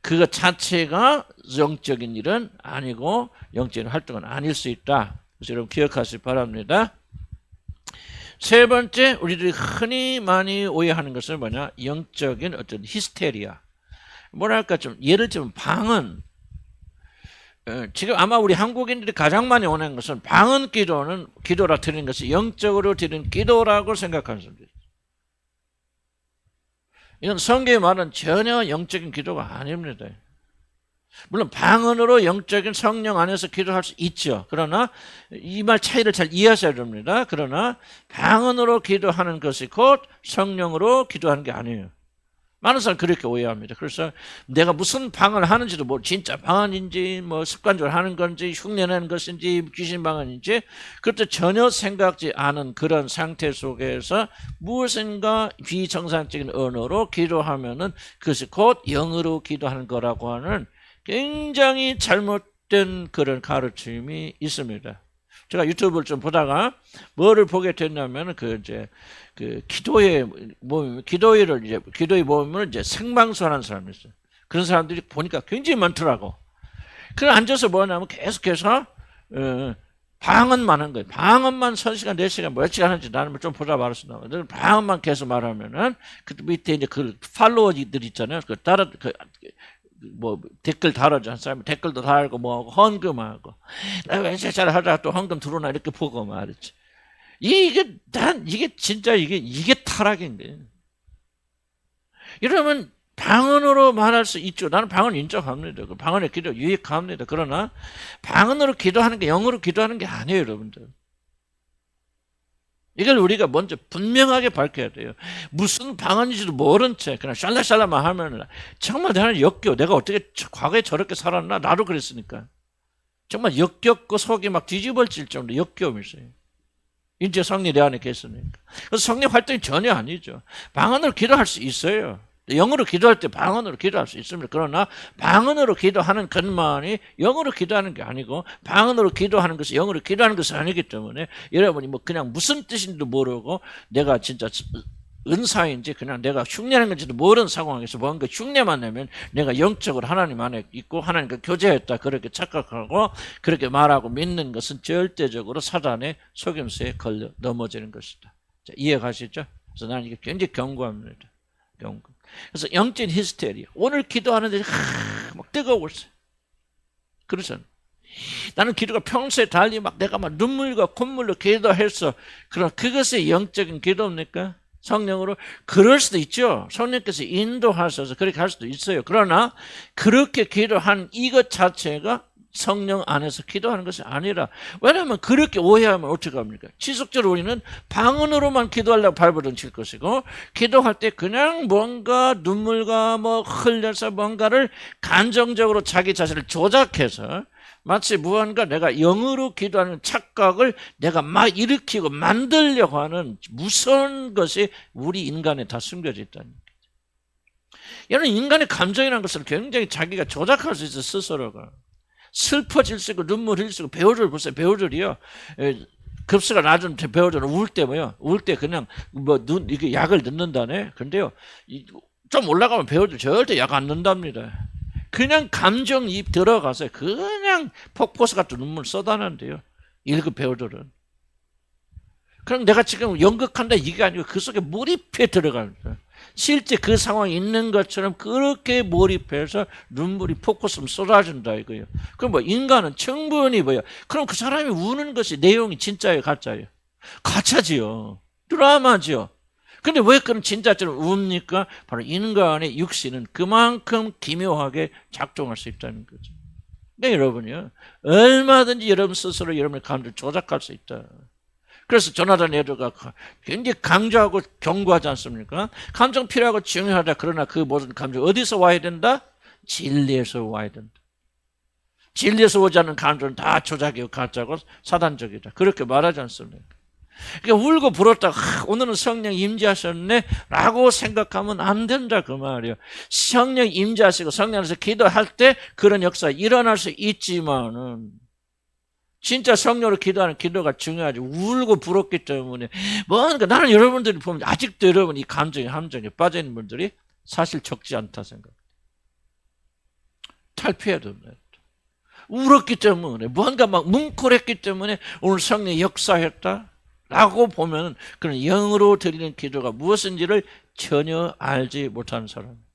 Speaker 1: 그것 자체가 영적인 일은 아니고 영적인 활동은 아닐 수 있다. 그래서 여러분 기억하시기 바랍니다. 세 번째 우리들이 흔히 많이 오해하는 것은 뭐냐? 영적인 어떤 히스테리아. 뭐랄까 좀 예를 들면 방언. 지금 아마 우리 한국인들이 가장 많이 원하는 것은 방언 기도는 기도라 드리는 것이 영적으로 드리는 기도라고 생각하는 사람들이. 이건 성경의 말은 전혀 영적인 기도가 아닙니다. 물론 방언으로 영적인 성령 안에서 기도할 수 있죠. 그러나 이 말 차이를 잘 이해하셔야 됩니다. 그러나 방언으로 기도하는 것이 곧 성령으로 기도하는 게 아니에요. 많은 사람 그렇게 오해합니다. 그래서 내가 무슨 방언을 하는지도 진짜 방언인지 습관적으로 하는 건지 흉내내는 것인지 귀신 방언인지 그것도 전혀 생각지 않은 그런 상태 속에서 무엇인가 비정상적인 언어로 기도하면은 그것이 곧 영으로 기도하는 거라고 하는 굉장히 잘못된 그런 가르침이 있습니다. 제가 유튜브를 좀 보다가 뭐를 보게 됐냐면 기도의 모임을 이제 생방송하는 사람이 있어요. 그런 사람들이 보니까 굉장히 많더라고. 그래 앉아서 뭐냐면 계속해서 방언만 한 거예요. 방언만 3시간, 4시간, 몇 시간 하는지 나는 좀 보다 말았어. 방언만 계속 말하면은 그 밑에 이제 그 팔로워들 있잖아요. 그 따라 댓글 달아줘. 한 사람이 댓글도 달고 헌금하고 왜 잘 하다가 또 헌금 들어오나 이렇게 보고 말이지. 이게 진짜 이게 타락인 거예요. 이러면 방언으로 말할 수 있죠. 나는 방언 인정합니다. 그 방언의 기도 유익합니다. 그러나 방언으로 기도하는 게 영으로 기도하는 게 아니에요, 여러분들. 이걸 우리가 먼저 분명하게 밝혀야 돼요. 무슨 방언인지도 모른 채 그냥 샬라샬라만 하면 정말 나는 역겨워. 내가 어떻게 과거에 저렇게 살았나? 나도 그랬으니까. 정말 역겹고 속이 막 뒤집어질 정도로 역겨움이 있어요. 이제 성령 내 안에 계시니까. 그래서 성령 활동이 전혀 아니죠. 방언으로 기도할 수 있어요. 영어로 기도할 때 방언으로 기도할 수 있습니다. 그러나 방언으로 기도하는 것만이 영어로 기도하는 게 아니고 방언으로 기도하는 것이 영어로 기도하는 것이 아니기 때문에 여러분이 그냥 무슨 뜻인지도 모르고 내가 진짜 은사인지 그냥 내가 흉내하는 건지도 모르는 상황에서 뭔가 흉내만 내면 내가 영적으로 하나님 안에 있고 하나님과 교제했다 그렇게 착각하고 그렇게 말하고 믿는 것은 절대적으로 사단의 속임수에 걸려 넘어지는 것이다. 자, 이해가시죠? 그래서 나는 이게 굉장히 경고합니다. 경고. 그래서 영적인 히스테리아. 오늘 기도하는데 막 뜨거웠어요. 그렇잖아요. 나는 기도가 평소에 달리 막 내가 막 눈물과 콧물로 기도했어. 그럼 그것이 영적인 기도입니까? 성령으로 그럴 수도 있죠. 성령께서 인도하셔서 그렇게 할 수도 있어요. 그러나 그렇게 기도한 이것 자체가 성령 안에서 기도하는 것이 아니라, 왜냐하면 그렇게 오해하면 어떻게 합니까? 지속적으로 우리는 방언으로만 기도하려고 발버둥 칠 것이고, 기도할 때 그냥 뭔가 눈물과 뭐 흘려서 뭔가를 감정적으로 자기 자신을 조작해서 마치 무언가 내가 영으로 기도하는 착각을 내가 막 일으키고 만들려고 하는 무서운 것이 우리 인간에 다 숨겨져 있다는 거죠. 이런 인간의 감정이라는 것을 굉장히 자기가 조작할 수 있어. 스스로가 슬퍼질 수 있고 눈물 흘릴 수 있고. 배우들 보세요. 배우들이요, 급수가 낮은 배우들은 울 때 뭐요? 울 때 그냥 이게 약을 넣는다네. 근데요, 좀 올라가면 배우들 절대 약 안 넣는답니다. 그냥 감정입 들어가서 그냥 폭포수 같은 눈물 쏟아낸대요. 1급 배우들은. 그럼 내가 지금 연극한다 이게 아니고 그 속에 몰입해 들어가는 거예요. 실제 그 상황이 있는 것처럼 그렇게 몰입해서 눈물이 폭포수로 쏟아진다 이거예요. 그럼 뭐 인간은 충분히 뭐야? 그럼 그 사람이 우는 것이 내용이 진짜예요, 가짜예요? 가짜지요. 드라마지요. 근데 왜 그런 진짜처럼 웁니까? 바로 인간의 육신은 그만큼 기묘하게 작동할 수 있다는 거죠. 그러니까 여러분이요, 얼마든지 여러분 스스로 여러분의 감정을 조작할 수 있다. 그래서 조나단 에드가 굉장히 강조하고 경고하지 않습니까? 감정 필요하고 중요하다. 그러나 그 모든 감정 어디서 와야 된다? 진리에서 와야 된다. 진리에서 오지 않는 감정은 다 조작이고 가짜고 사단적이다. 그렇게 말하지 않습니까? 그러니까 울고 불었다가 오늘은 성령 임재하셨네 라고 생각하면 안 된다 그 말이에요. 성령 임재하시고 성령 안에서 기도할 때 그런 역사가 일어날 수 있지만은, 진짜 성령으로 기도하는 기도가 중요하지. 울고 불었기 때문에 뭔가, 나는 여러분들이 보면 아직도 여러분 이 감정에 함정에 빠져 있는 분들이 사실 적지 않다 생각합니다. 탈피해야 됩니다. 울었기 때문에, 뭔가 막 뭉클했기 때문에 오늘 성령이 역사했다 라고 보면 그런 영으로 드리는 기도가 무엇인지를 전혀 알지 못하는 사람입니다.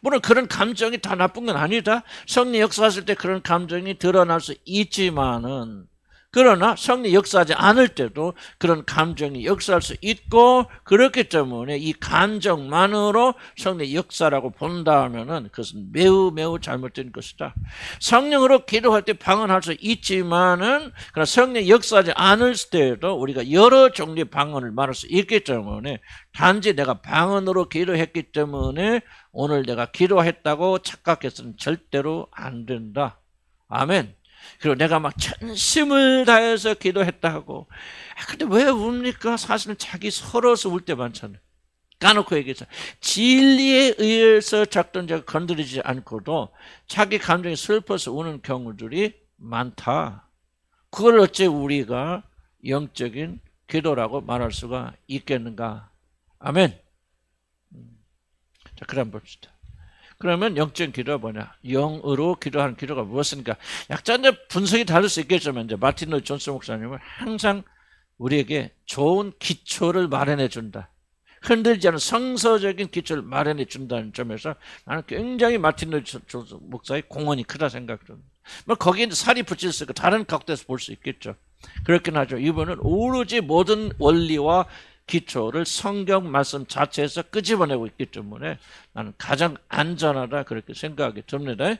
Speaker 1: 물론 그런 감정이 다 나쁜 건 아니다. 성령 역사했을 때 그런 감정이 드러날 수 있지만은, 그러나 성령 역사하지 않을 때도 그런 감정이 역사할 수 있고, 그렇기 때문에 이 감정만으로 성령 역사라고 본다면은 그것은 매우 매우 잘못된 것이다. 성령으로 기도할 때 방언할 수 있지만은, 그러나 성령 역사하지 않을 때도 우리가 여러 종류의 방언을 말할 수 있기 때문에, 단지 내가 방언으로 기도했기 때문에 오늘 내가 기도했다고 착각해서는 절대로 안 된다. 아멘. 그리고 내가 막 전심을 다해서 기도했다 하고, 근데 왜 웁니까? 사실은 자기 서러워서 울 때 많잖아요. 까놓고 얘기해서 진리에 의해서 작동자가 건드리지 않고도 자기 감정이 슬퍼서 우는 경우들이 많다. 그걸 어째 우리가 영적인 기도라고 말할 수가 있겠는가? 아멘. 자, 그럼 봅시다. 그러면 영적인 기도가 뭐냐? 영으로 기도하는 기도가 무엇인가? 약간 분석이 다를 수 있겠지만, 이제 마틴 로이드 존스 목사님은 항상 우리에게 좋은 기초를 마련해 준다. 흔들지 않은 성서적인 기초를 마련해 준다는 점에서 나는 굉장히 마틴 로이드 존스 목사의 공헌이 크다 생각합니다. 뭐 거기에 살이 붙일 수 있고 다른 각도에서 볼 수 있겠죠. 그렇긴 하죠. 이분은 오로지 모든 원리와 기초를 성경 말씀 자체에서 끄집어내고 있기 때문에 나는 가장 안전하다 그렇게 생각이 듭니다.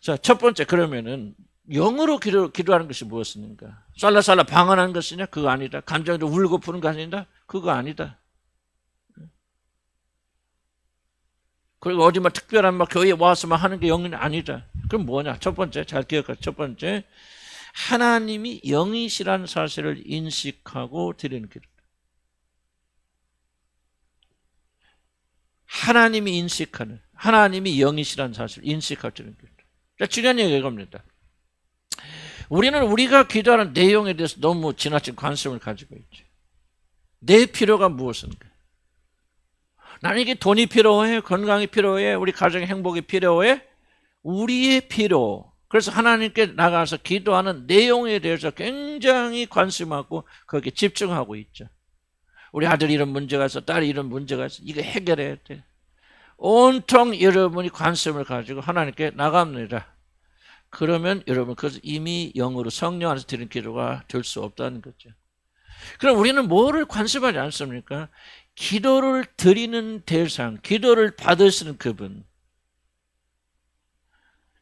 Speaker 1: 자, 첫 번째, 그러면은 영으로 기도하는 것이 무엇입니까? 쌀라쌀라 방언하는 것이냐? 그거 아니다. 감정으로 울고 푸는 거 아니다. 그거 아니다. 그리고 어디 막 특별한 막 교회에 와서만 하는 게 영이 아니다. 그럼 뭐냐? 첫 번째, 잘 기억하. 첫 번째, 하나님이 영이시라는 사실을 인식하고 드리는 기도. 하나님이 인식하는, 하나님이 영이시라는 사실을 인식하고 드리는 기도. 자, 중요한 얘기가 이겁니다. 우리는 우리가 기도하는 내용에 대해서 너무 지나친 관심을 가지고 있죠. 내 필요가 무엇인가? 나는 이게 돈이 필요해? 건강이 필요해? 우리 가정의 행복이 필요해? 우리의 필요. 그래서 하나님께 나가서 기도하는 내용에 대해서 굉장히 관심하고 거기에 집중하고 있죠. 우리 아들이 이런 문제가 있어, 딸이 이런 문제가 있어, 이거 해결해야 돼. 온통 여러분이 관심을 가지고 하나님께 나갑니다. 그러면 여러분 그것은 이미 영으로 성령 안에서 드리는 기도가 될 수 없다는 거죠. 그럼 우리는 뭐를 관심하지 않습니까? 기도를 드리는 대상, 기도를 받으시는 그분.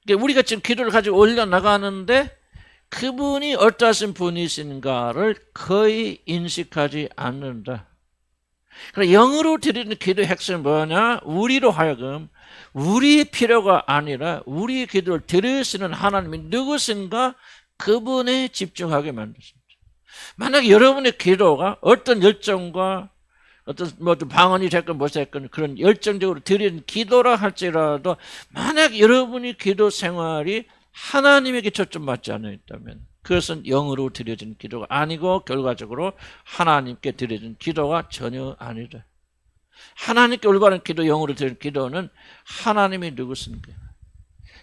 Speaker 1: 그러니까 우리가 지금 기도를 가지고 올려나가는데 그분이 어떠신 분이신가를 거의 인식하지 않는다. 그럼 영으로 드리는 기도의 핵심은 뭐냐? 우리로 하여금 우리의 필요가 아니라 우리의 기도를 들으시는 하나님이 누구신가? 그분에 집중하게 만드십니다. 만약에 여러분의 기도가 어떤 열정과 어떤 좀 방언이 됐건 무엇이 됐건 그런 열정적으로 드리는 기도라 할지라도 만약 여러분이 기도 생활이 하나님에게 초점 맞지 않아 있다면 그것은 영으로 드려진 기도가 아니고 결과적으로 하나님께 드려진 기도가 전혀 아니다. 하나님께 올바른 기도, 영으로 드리는 기도는 하나님이 누구신가?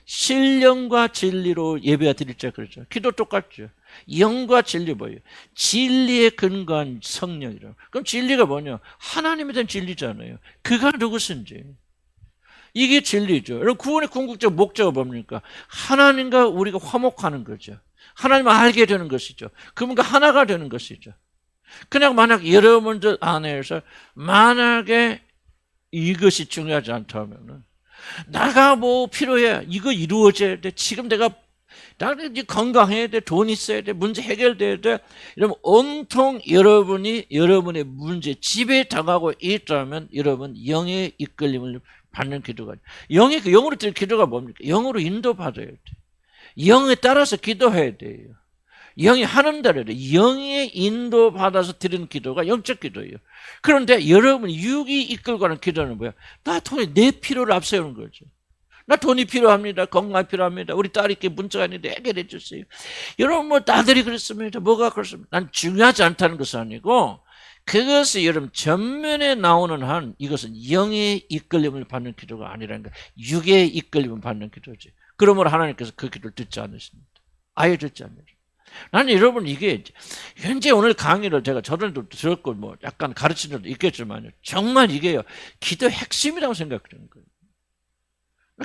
Speaker 1: 신령과 진리로 예배가 드릴 때 그러죠. 기도 똑같죠. 영과 진리 뭐예요? 진리에 근거한 성령이라고. 그럼 진리가 뭐냐? 하나님에 대한 진리잖아요. 그가 누구신지. 이게 진리죠. 여러분 구원의 궁극적 목적은 뭡니까? 하나님과 우리가 화목하는 거죠. 하나님을 알게 되는 것이죠. 그분과 하나가 되는 것이죠. 그냥 만약 여러분들 안에서 만약에 이것이 중요하지 않다면 나가 뭐 필요해. 이거 이루어져야 돼. 지금 나는 이제 건강해야 돼. 돈 있어야 돼. 문제 해결돼야 돼. 이러면 온통 여러분의 문제 집에 당하고 있다면 여러분 영의 이끌림을 받는 기도가 영으로 드릴 기도가 뭡니까? 영으로 인도받아야 돼. 영에 따라서 기도해야 돼요. 영이 하는 대로 해야 돼. 영의 인도받아서 드리는 기도가 영적 기도예요. 그런데 여러분 육이 이끌고 가는 기도는 뭐야? 내 필요를 앞세우는 거죠. 나 돈이 필요합니다. 건강이 필요합니다. 우리 딸이 이렇게 문자가 있는데 해결해 주세요. 여러분 뭐 나들이 그랬습니다. 뭐가 그렇습니다. 난 중요하지 않다는 것은 아니고 그것이 여러분 전면에 나오는 한 이것은 영의 이끌림을 받는 기도가 아니라는 거예요. 육의 이끌림을 받는 기도지. 그러므로 하나님께서 그 기도를 듣지 않으십니다. 아예 듣지 않으십니다. 나는 여러분 이게 현재 오늘 강의를 제가 저번에도 들었고 뭐 약간 가르친 적도 있겠지만요. 정말 이게요. 기도의 핵심이라고 생각하는 거예요.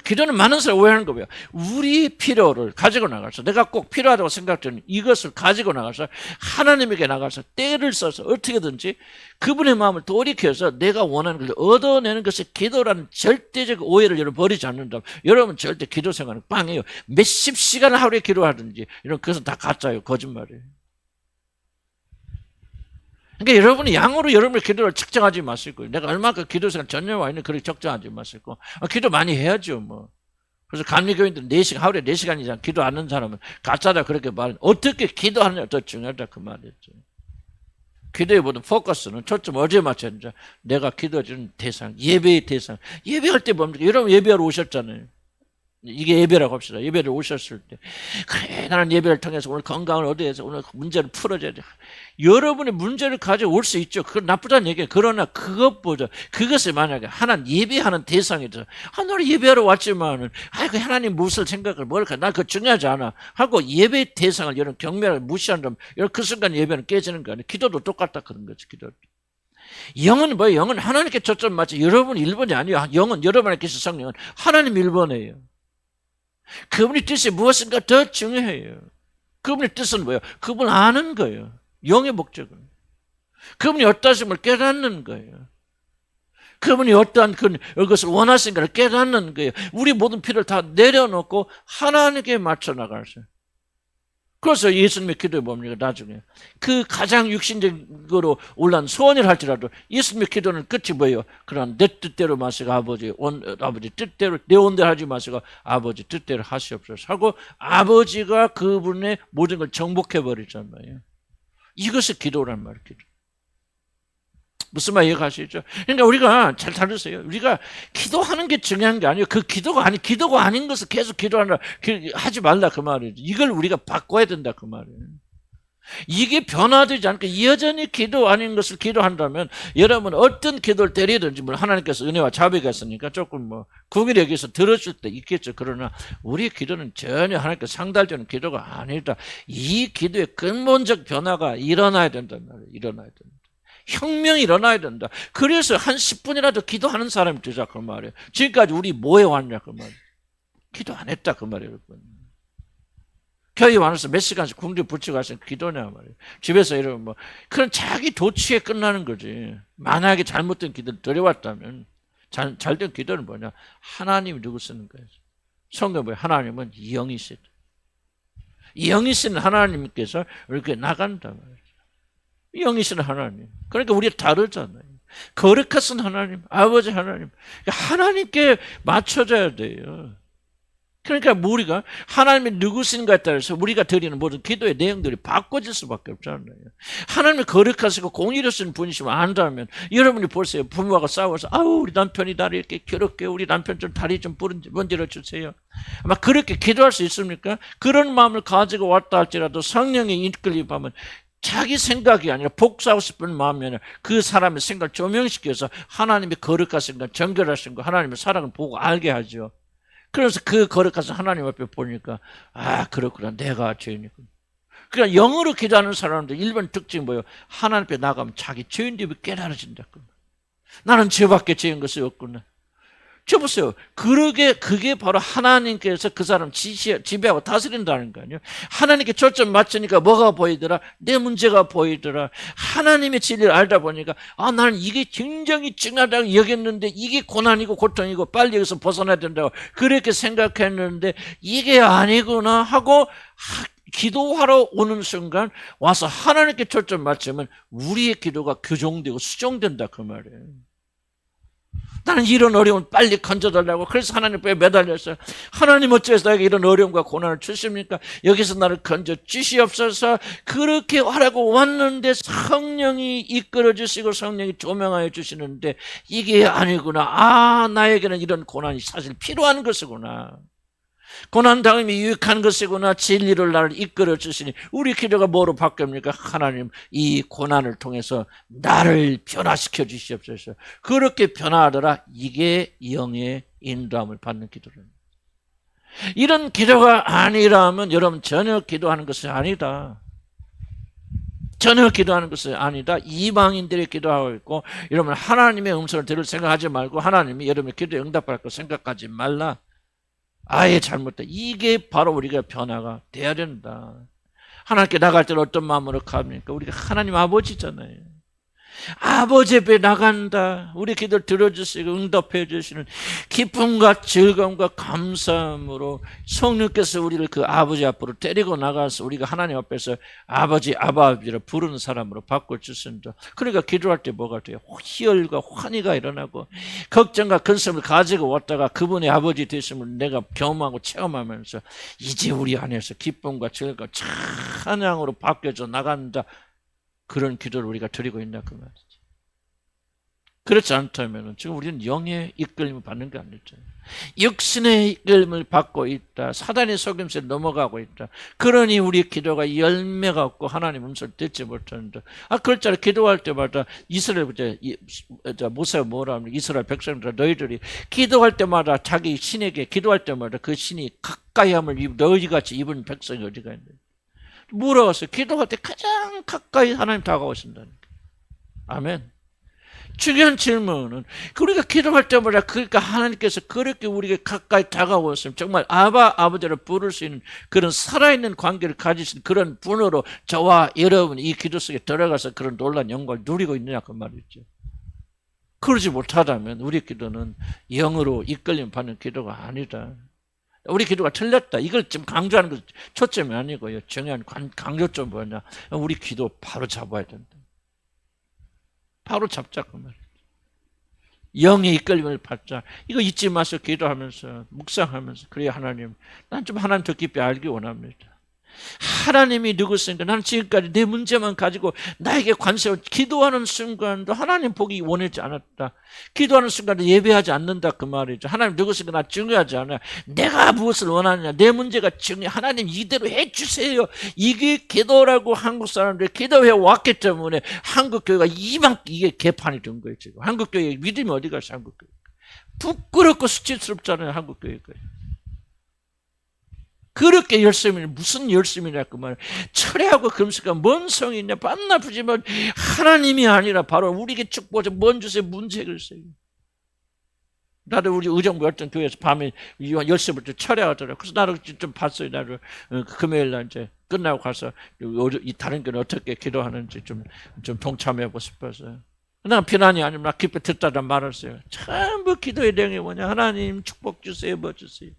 Speaker 1: 기도는 많은 사람이 오해하는 거예요. 우리의 필요를 가지고 나가서 내가 꼭 필요하다고 생각되는 이것을 가지고 나가서 하나님에게 나가서 때를 써서 어떻게든지 그분의 마음을 돌이켜서 내가 원하는 것을 얻어내는 것이 기도라는 절대적 오해를 여러분 버리지 않는다면 여러분 절대 기도 생활은 빵이에요. 몇십 시간을 하루에 기도하든지 이런 그것은 다 가짜예요. 거짓말이에요. 그러니까 여러분이 양으로 여러분의 기도를 측정하지 마시고 내가 얼마큼 기도 시간 전혀 와 있는 그렇게 적정하지 마시고 기도 많이 해야죠 뭐. 그래서 감리교인들은 4시간 하루에 4시간 이상 기도 안 하는 사람은 가짜다 그렇게 말하는 어떻게 기도하느냐 더 중요하다 그 말이었죠. 기도의 모든 포커스는 초점 어디에 맞춰야 되죠? 내가 기도해주는 대상, 예배의 대상. 예배할 때 뭡니까? 여러분 예배하러 오셨잖아요. 이게 예배라고 합시다. 예배를 오셨을 때 그래 나는 예배를 통해서 오늘 건강을 얻어야지 오늘 문제를 풀어줘야 돼. 여러분의 문제를 가져올 수 있죠. 그건 나쁘다는 얘기예요. 그러나 그것보다 그것을 만약에 하나님 예배하는 대상이 돼서 나는 예배하러 왔지만은 그 하나님 무엇을 생각을 뭘까 난 그거 중요하지 않아 하고 예배 대상을 여러분 경멸하게 무시한다면 여러분 그 순간 예배는 깨지는 거 아니에요. 기도도 똑같다 그런 거지. 기도도. 영은 뭐예요? 영은 하나님께 초점 맞지 여러분 1번이 아니에요. 영은 여러분의 계신 성령은 하나님 1번이에요. 그분의 뜻이 무엇인가 더 중요해요. 그분의 뜻은 뭐예요? 그분 아는 거예요. 영의 목적은. 그분이 어떠심을 깨닫는 거예요. 그분이 어떠한 그것을 원하신가를 깨닫는 거예요. 우리 모든 필요를 다 내려놓고 하나님께 맞춰 나가세요. 그래서 예수님의 기도에 뭡니까? 나중에 그 가장 육신적으로 올라온 소원을 할지라도 예수님의 기도는 끝이 뭐예요? 그런 내 뜻대로 마시고 아버지 뜻대로 내 온대로 하지 마시고 아버지 뜻대로 하시옵소서 하고 아버지가 그분의 모든 걸 정복해 버리잖아요. 이것이 기도란 말이에요. 기도. 무슨 말 이해가시죠? 그러니까 우리가 잘 들으세요. 우리가 기도하는 게 중요한 게 아니에요. 그 기도가 아닌 것을 계속 기도하라 하지 말라 그 말이에요. 이걸 우리가 바꿔야 된다 그 말이에요. 이게 변화되지 않고 여전히 기도 아닌 것을 기도한다면 여러분 어떤 기도를 때리든지 물론 하나님께서 은혜와 자비가 있으니까 조금 뭐 궁일에 의해서 들어줄 때 있겠죠. 그러나 우리의 기도는 전혀 하나님께서 상달되는 기도가 아니다. 이 기도의 근본적 변화가 일어나야 된단 말이에요. 일어나야 된다. 혁명이 일어나야 된다. 그래서 한 10분이라도 기도하는 사람이 되자 그 말이에요. 지금까지 우리 뭐 해왔냐 그 말이에요. 기도 안 했다 그 말이에요. 여러분. 교회 와서 몇 시간씩 궁지 붙이고 가서 기도냐 말이에요. 집에서 이러면 뭐 그런 자기 도취에 끝나는 거지. 만약에 잘못된 기도를 드려왔다면 잘된 기도는 뭐냐? 하나님이 누구 쓰는 거예요? 성경 보면 하나님은 영이시다. 영이신 하나님께서 이렇게 나간다 말이에요. 영이신 하나님. 그러니까 우리가 다르잖아요. 거룩하신 하나님, 아버지 하나님. 하나님께 맞춰져야 돼요. 그러니까 우리가 하나님이 누구신가에 따라서 우리가 드리는 모든 기도의 내용들이 바꿔질 수밖에 없잖아요. 하나님이 거룩하시고 공의로우신 분이시면 안다면 여러분이 보세요. 부모가 싸워서 아우 우리 남편이 나를 이렇게 괴롭게 우리 남편 좀 다리 좀 문질러 주세요. 아마 그렇게 기도할 수 있습니까? 그런 마음을 가지고 왔다 할지라도 성령의 이끌림하면 자기 생각이 아니라 복수하고 싶은 마음이 아니라 그 사람의 생각을 조명시켜서 하나님의 거룩하신 것, 정결하신 것, 하나님의 사랑을 보고 알게 하죠. 그래서 그 거룩하신 하나님 앞에 보니까 아 그렇구나 내가 죄인이구나. 그러니까 영으로 기도하는 사람들 일반 특징이 뭐예요? 하나님 앞에 나가면 자기 죄인됨이 깨달아진다. 나는 죄밖에 죄인 것이 없구나. 저 보세요. 그게 바로 하나님께서 그 사람 지배하고 다스린다는 거 아니에요? 하나님께 초점 맞추니까 뭐가 보이더라? 내 문제가 보이더라. 하나님의 진리를 알다 보니까 아 나는 이게 굉장히 중요하다고 여겼는데 이게 고난이고 고통이고 빨리 여기서 벗어나야 된다고 그렇게 생각했는데 이게 아니구나 하고 기도하러 오는 순간 와서 하나님께 초점 맞추면 우리의 기도가 교정되고 수정된다 그 말이에요. 나는 이런 어려움을 빨리 건져달라고 그래서 하나님 앞에 매달렸어요. 하나님 어째서 나에게 이런 어려움과 고난을 주십니까? 여기서 나를 건져 주시옵소서. 그렇게 하라고 왔는데 성령이 이끌어 주시고 성령이 조명하여 주시는데 이게 아니구나. 아 나에게는 이런 고난이 사실 필요한 것이구나. 고난당함이 유익한 것이구나. 진리를 나를 이끌어 주시니 우리 기도가 뭐로 바뀝니까? 하나님 이 고난을 통해서 나를 변화시켜 주시옵소서. 그렇게 변화하더라. 이게 영의 인도함을 받는 기도랍니다. 이런 기도가 아니라면 여러분 전혀 기도하는 것이 아니다. 전혀 기도하는 것이 아니다. 이방인들이 기도하고 있고 여러분 하나님의 음성을 들을 생각하지 말고 하나님이 여러분의 기도에 응답할 거 생각하지 말라. 아예 잘못돼. 이게 바로 우리가 변화가 돼야 된다. 하나님께 나갈 때는 어떤 마음으로 갑니까? 우리가 하나님 아버지잖아요. 아버지 앞에 나간다. 우리 기도를 들어주시고 응답해 주시는 기쁨과 즐거움과 감사함으로 성령께서 우리를 그 아버지 앞으로 데리고 나가서 우리가 하나님 앞에서 아버지 아버지를 부르는 사람으로 바꿔주신다. 그러니까 기도할 때 뭐가 돼요? 희열과 환희가 일어나고 걱정과 근심을 가지고 왔다가 그분의 아버지 되심을 내가 경험하고 체험하면서 이제 우리 안에서 기쁨과 즐거움과 찬양으로 바뀌어져 나간다. 그런 기도를 우리가 드리고 있나 그 말이죠. 그렇지 않다면 지금 우리는 영의 이끌림을 받는 게 아니죠. 육신의 이끌림을 받고 있다. 사단의 속임수에 넘어가고 있다. 그러니 우리 기도가 열매가 없고 하나님 음성을 듣지 못한다. 그렇잖아요. 기도할 때마다 이스라엘 모세가 뭐라 합니까? 이스라엘 백성들 너희들이 기도할 때마다 자기 신에게 기도할 때마다 그 신이 가까이 함을 너희같이 입은 백성이 어디가 있는데 물어봤어요. 기도할 때 가장 가까이 하나님 다가오신다니까. 아멘. 중요한 질문은 우리가 기도할 때마다 그러니까 하나님께서 그렇게 우리에게 가까이 다가오셨으면 정말 아버지를 부를 수 있는 그런 살아있는 관계를 가지신 그런 분으로 저와 여러분이 이 기도 속에 들어가서 그런 놀라운 영광을 누리고 있느냐 그 말이죠. 그러지 못하다면 우리 기도는 영으로 이끌림 받는 기도가 아니다. 우리 기도가 틀렸다. 이걸 지금 강조하는 것 초점이 아니고요. 중요한 강조점 뭐냐? 우리 기도 바로 잡아야 된다. 바로 잡자 그 말이에요. 영의 이끌림을 받자. 이거 잊지 마세요. 기도하면서 묵상하면서 그래야 하나님 난 좀 하나님 더 깊이 알기 원합니다. 하나님이 누구신가? 나는 지금까지 내 문제만 가지고 나에게 관심을 기도하는 순간도 하나님 보기 원하지 않았다. 기도하는 순간도 예배하지 않는다 그 말이죠. 하나님 누구신가? 나 중요하지 않아. 내가 무엇을 원하느냐? 내 문제가 중요해. 하나님 이대로 해주세요. 이게 기도라고 한국 사람들이 기도해 왔기 때문에 한국 교회가 이게 개판이 된 거예요. 지금 한국 교회 믿음이 어디 갔어? 한국 교회 부끄럽고 수치스럽잖아요. 한국 교회가. 그렇게 열심히 무슨 열심이냐 그 말. 철회하고 금식과 뭔 성이 있냐. 반나쁘지만 하나님이 아니라 바로 우리에게 축복하셔 뭔 주세요 문제 글쎄요. 나도 우리 의정부 어떤 교회에서 밤에 10시부터 철야하더라고. 그래서 나를 좀 봤어요. 나를 금요일 날 이제 끝나고 가서 이 다른 교회는 어떻게 기도하는지 좀 동참해보고 싶어서. 난 비난이 아니면 나 기뻐 듣다가 말았어요. 전부 기도의 내용이 뭐냐. 하나님 축복 주세요. 뭐 주세요.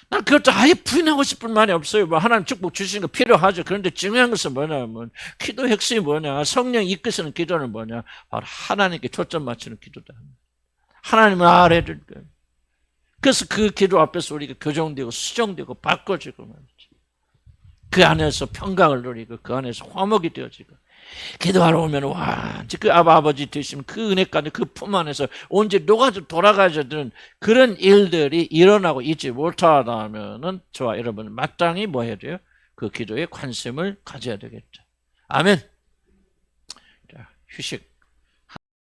Speaker 1: 난 그것도 아예 부인하고 싶은 말이 없어요. 뭐 하나님 축복 주시는 거 필요하죠. 그런데 중요한 것은 뭐냐면 기도 핵심이 뭐냐. 성령 이끄시는 기도는 뭐냐. 바로 하나님께 초점 맞추는 기도다. 하나님을 알아야 될 거예요. 그래서 그 기도 앞에서 우리가 교정되고 수정되고 바꿔지고 말이지. 그 안에서 평강을 누리고 그 안에서 화목이 되어지고 기도하러 오면 와, 그 아버지 되시면 그 은혜 가운데 그 품 안에서 언제 녹아져 돌아가져든 그런 일들이 일어나고 있지 못하다면은 저와 여러분 마땅히 뭐 해야 돼요? 그 기도에 관심을 가져야 되겠죠. 아멘. 자, 휴식.